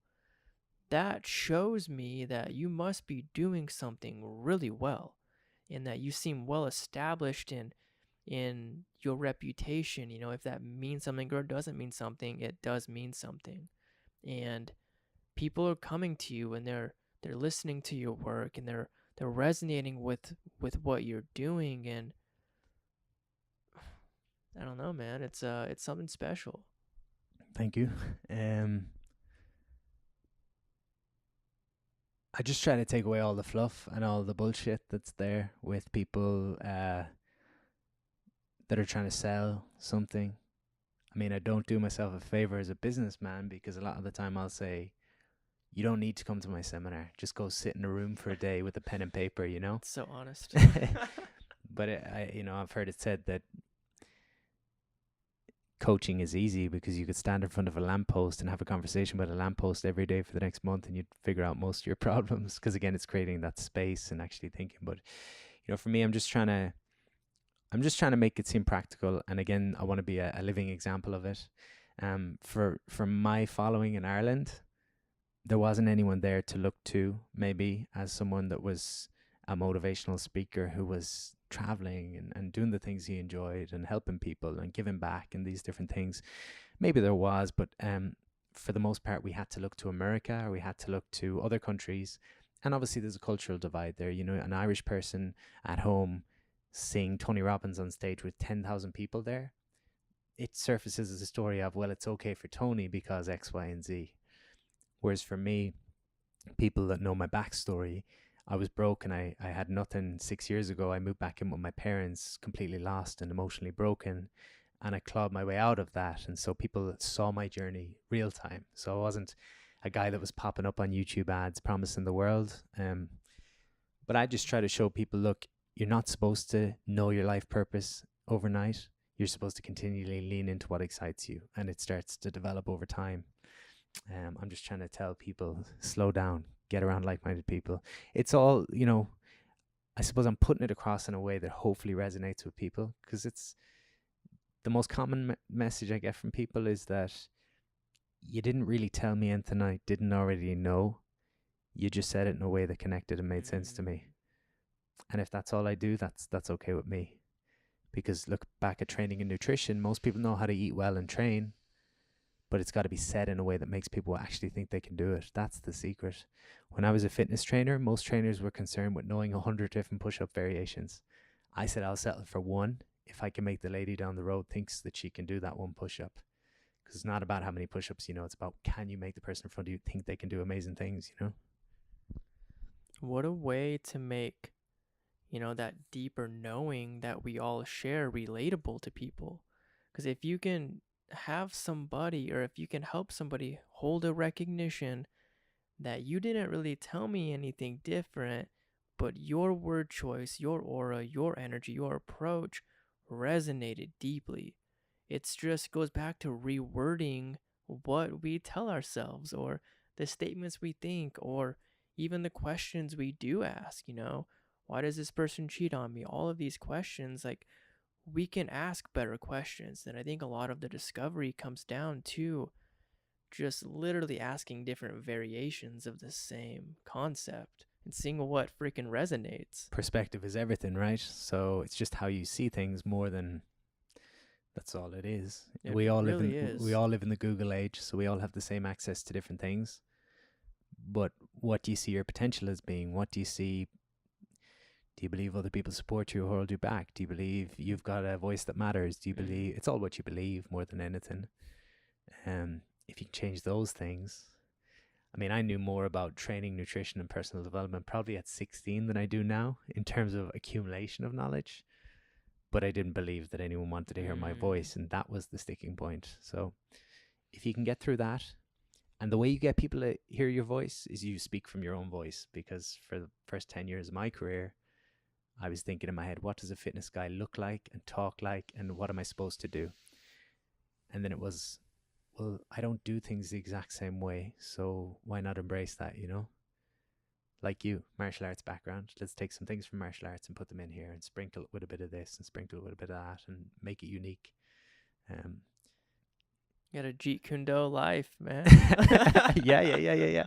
That shows me that you must be doing something really well, and that you seem well established in your reputation. If that means something or doesn't mean something, it does mean something. And people are coming to you, and they're listening to your work, and they're resonating with what you're doing. And I don't know, man, it's something special. Thank you. I just try to take away all the fluff and all the bullshit that's there with people that are trying to sell something. I mean, I don't do myself a favor as a businessman, because a lot of the time I'll say, you don't need to come to my seminar. Just go sit in a room for a day with a pen and paper, you know? It's so honest. But I've heard it said that coaching is easy because you could stand in front of a lamppost and have a conversation with a lamppost every day for the next month, and you'd figure out most of your problems. Because again, it's creating that space and actually thinking. But for me, I'm just trying to make it seem practical. And again, I want to be a living example of it. For my following in Ireland, there wasn't anyone there to look to, maybe, as someone that was a motivational speaker who was traveling and doing the things he enjoyed and helping people and giving back and these different things. Maybe there was, but for the most part, we had to look to America, or we had to look to other countries. And obviously there's a cultural divide there. An Irish person at home seeing Tony Robbins on stage with 10,000 people there, it surfaces as a story of, well, it's okay for Tony because X, Y, and Z. Whereas for me, people that know my backstory, I was broke and I had nothing 6 years ago. I moved back in with my parents, completely lost and emotionally broken. And I clawed my way out of that. And so people saw my journey real time. So I wasn't a guy that was popping up on YouTube ads promising the world. But I just try to show people, look, you're not supposed to know your life purpose overnight. You're supposed to continually lean into what excites you, and it starts to develop over time. I'm just trying to tell people, slow down, get around like-minded people. It's all, I suppose I'm putting it across in a way that hopefully resonates with people, because it's the most common message I get from people is that you didn't really tell me anything I didn't already know. You just said it in a way that connected and made sense to me. And if that's all I do, that's okay with me. Because look back at training and nutrition, most people know how to eat well and train, but it's got to be said in a way that makes people actually think they can do it. That's the secret. When I was a fitness trainer, most trainers were concerned with knowing 100 different push-up variations. I said I'll settle for one if I can make the lady down the road thinks that she can do that one push-up. Because it's not about how many push-ups, it's about, can you make the person in front of you think they can do amazing things, What a way to make, that deeper knowing that we all share relatable to people. Because if you can have somebody, or if you can help somebody hold a recognition that you didn't really tell me anything different, but your word choice, your aura, your energy, your approach resonated deeply. It just goes back to rewording what we tell ourselves, or the statements we think, or even the questions we do ask. Why does this person cheat on me? All of these questions, like, we can ask better questions. And I think a lot of the discovery comes down to just literally asking different variations of the same concept and seeing what freaking resonates. Perspective is everything, right? So it's just how you see things more than that's all it is. We all live in the Google age, so we all have the same access to different things. But what do you see your potential as being? What do you see? Do you believe other people support you or hold you back? Do you believe you've got a voice that matters? Do you believe it's all what you believe more than anything? If you can change those things. I mean, I knew more about training, nutrition, and personal development probably at 16 than I do now in terms of accumulation of knowledge. But I didn't believe that anyone wanted to hear my voice, and that was the sticking point. So if you can get through that, and the way you get people to hear your voice is you speak from your own voice, because for the first 10 years of my career, I was thinking in my head, what does a fitness guy look like and talk like, and what am I supposed to do? And then it was, well, I don't do things the exact same way, so why not embrace that, you know? Like you, martial arts background. Let's take some things from martial arts and put them in here and sprinkle it with a bit of this and sprinkle it with a bit of that and make it unique. You got a Jeet Kune Do life, man. Yeah.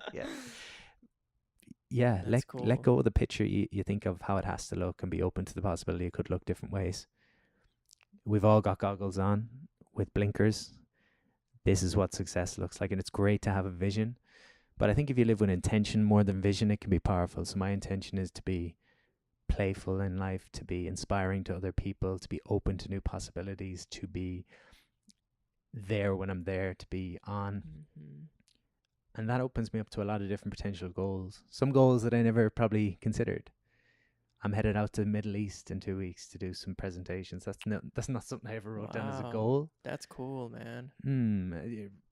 Yeah, That's let cool. go of the picture you think of how it has to look and be open to the possibility it could look different ways. We've all got goggles on with blinkers. This is what success looks like, and it's great to have a vision. But I think if you live with intention more than vision, it can be powerful. So my intention is to be playful in life, to be inspiring to other people, to be open to new possibilities, to be there when I'm there, to be on. Mm-hmm. And that opens me up to a lot of different potential goals. Some goals that I never probably considered. I'm headed out to the Middle East in 2 weeks to do some presentations. That's not something I ever wrote down as a goal. That's cool, man.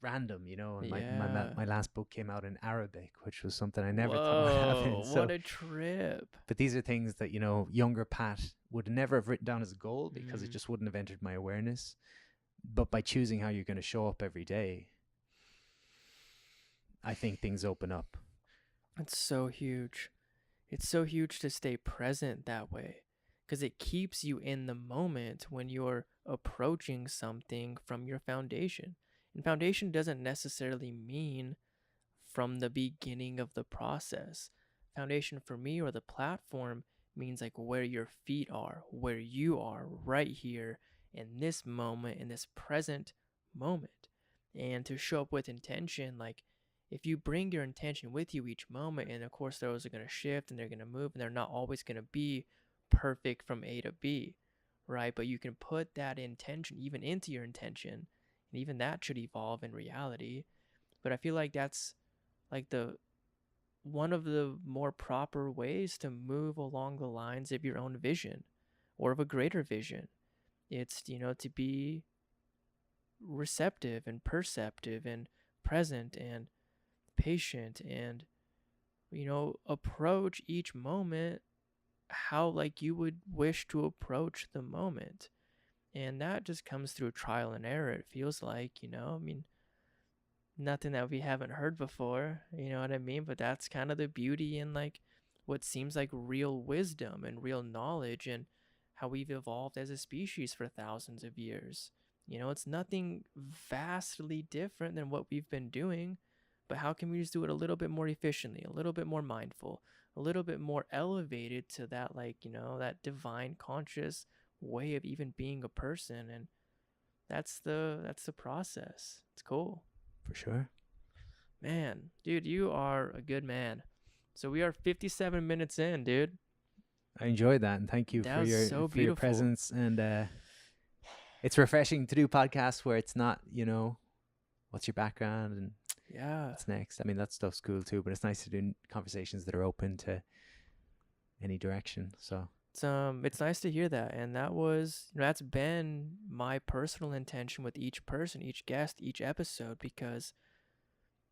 Random, you know. And Yeah. my last book came out in Arabic, which was something I never thought of having. So, what a trip. but these are things that, you know, younger Pat would never have written down as a goal because it just wouldn't have entered my awareness. But by choosing how you're going to show up every day, I think things open up. It's so huge. It's so huge to stay present that way because it keeps you in the moment when you're approaching something from your foundation. And foundation doesn't necessarily mean from the beginning of the process. Foundation for me, or the platform, means like where your feet are, where you are right here in this moment, in this present moment. And to show up with intention, like if you bring your intention with you each moment, and of course those are going to shift and they're going to move and they're not always going to be perfect from A to B, right? But you can put that intention even into your intention, and even that should evolve in reality. But I feel like that's like the one of the more proper ways to move along the lines of your own vision or of a greater vision. It's, to be receptive and perceptive and present and patient and, approach each moment how like you would wish to approach the moment. And that just comes through trial and error, it feels like, I mean, nothing that we haven't heard before, you know what I mean? But that's kind of the beauty in like what seems like real wisdom and real knowledge and how we've evolved as a species for thousands of years. It's nothing vastly different than what we've been doing, but how can we just do it a little bit more efficiently, a little bit more mindful, a little bit more elevated to that, like, that divine conscious way of even being a person. And that's the process. It's cool. For sure. Man, dude, you are a good man. So we are 57 minutes in, dude. I enjoyed that, and thank you That for was your so for your beautiful. presence. And it's refreshing to do podcasts where it's not, what's your background and Yeah. what's next. I mean, that stuff's cool too, but it's nice to do conversations that are open to any direction. So It's nice to hear that, and that's been my personal intention with each person, each guest, each episode, because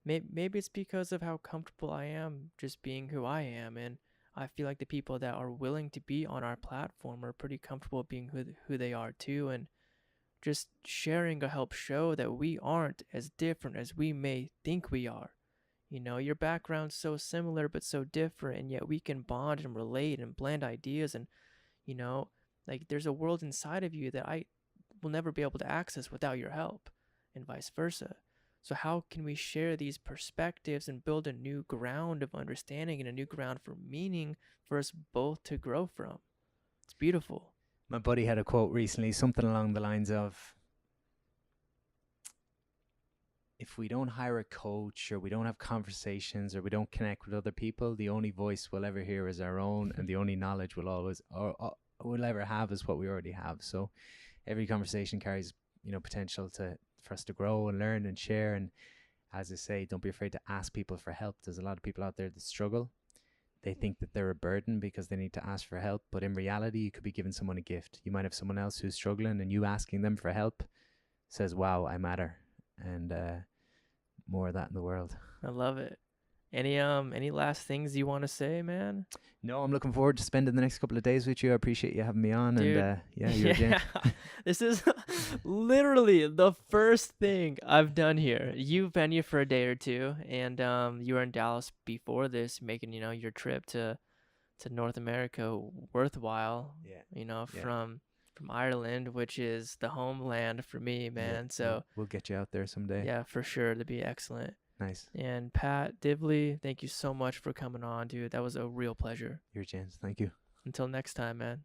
maybe it's because of how comfortable I am just being who I am, and I feel like the people that are willing to be on our platform are pretty comfortable being who they are too, and just sharing to help show that we aren't as different as we may think we are. Your background's so similar but so different, and yet we can bond and relate and blend ideas, and like there's a world inside of you that I will never be able to access without your help, and vice versa. So how can we share these perspectives and build a new ground of understanding and a new ground for meaning for us both to grow from? It's beautiful. my buddy had a quote recently, something along the lines of, if we don't hire a coach, or we don't have conversations, or we don't connect with other people, the only voice we'll ever hear is our own, and the only knowledge we'll ever have is what we already have. So every conversation carries, potential for us to grow and learn and share. And as I say, don't be afraid to ask people for help. There's a lot of people out there that struggle. They think that they're a burden because they need to ask for help, but in reality, you could be giving someone a gift. You might have someone else who's struggling, and you asking them for help says, wow, I matter. And more of that in the world. I love it. Any last things you want to say, man? No, I'm looking forward to spending the next couple of days with you. I appreciate you having me on, and Dude, yeah, you're a gent. this is literally the first thing I've done here. You've been here for a day or two, and you were in Dallas before this, making your trip to North America worthwhile. Yeah. Yeah. From Ireland, which is the homeland for me, man. Yeah, So we'll get you out there someday. yeah, for sure, that'd be excellent. Nice. And Pat Divilly, thank you so much for coming on, dude. That was a real pleasure. You're a gent. Thank you. Until next time, man.